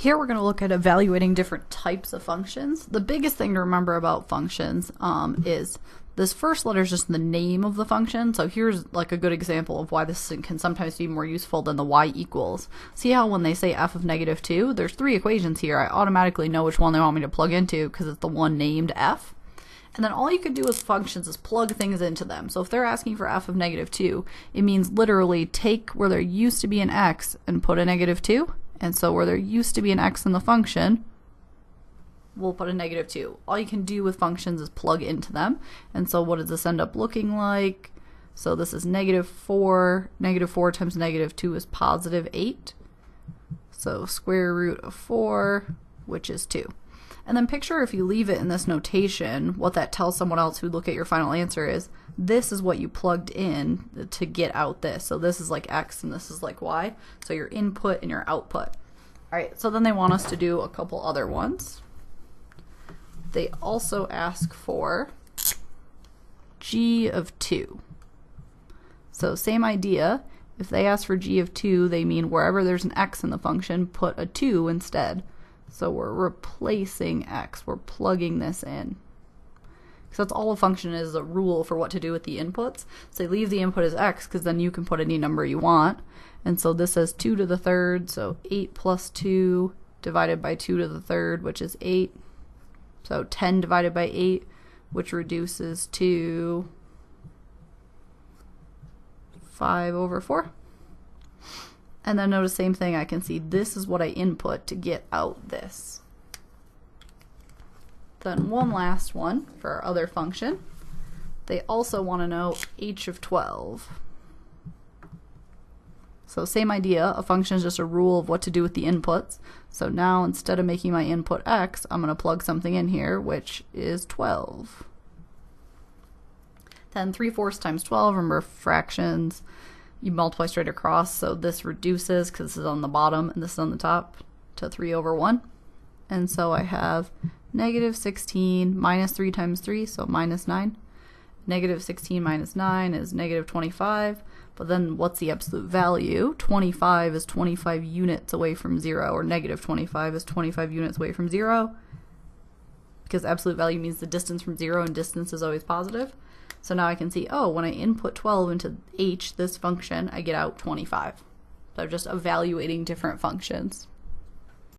Here we're going to look at evaluating different types of functions. The biggest thing to remember about functions is this first letter is just the name of the function. So here's like a good example of why this can sometimes be more useful than the y equals. See how when they say f of -2, there's three equations here. I automatically know which one they want me to plug into because it's the one named f. And then all you could do with functions is plug things into them. So if they're asking for f of -2, it means literally take where there used to be an x and put a -2. And so where there used to be an x in the function, we'll put a -2. All you can do with functions is plug into them. And so what does this end up looking like? So this is -4. -4 times -2 is +8. So square root of 4, which is 2. And then picture if you leave it in this notation, what that tells someone else who look at your final answer is, this is what you plugged in to get out this. So this is like x and this is like y. So your input and your output. Alright, so then they want us to do a couple other ones. They also ask for g of 2. So same idea. If they ask for g of 2, they mean wherever there's an x in the function, put a 2 instead. So we're replacing x, we're plugging this in. Because that's all a function is, a rule for what to do with the inputs. So leave the input as x, because then you can put any number you want. And so this says 2 to the third, so 8 plus 2 divided by 2 to the third, which is 8. So 10 divided by 8, which reduces to 5/4. And then notice same thing, I can see this is what I input to get out this. Then one last one for our other function. They also want to know h of 12. So same idea, a function is just a rule of what to do with the inputs. So now instead of making my input x, I'm going to plug something in here, which is 12. Then 3/4 times 12, remember fractions, you multiply straight across, so this reduces because this is on the bottom and this is on the top to 3/1. And so I have -16 minus 3 times 3, so -9. -16 minus 9 is -25. But then what's the absolute value? 25 is 25 units away from 0, or -25 is 25 units away from 0. Because absolute value means the distance from 0, and distance is always positive. So now I can see, oh, when I input 12 into h, this function, I get out 25. So I'm just evaluating different functions.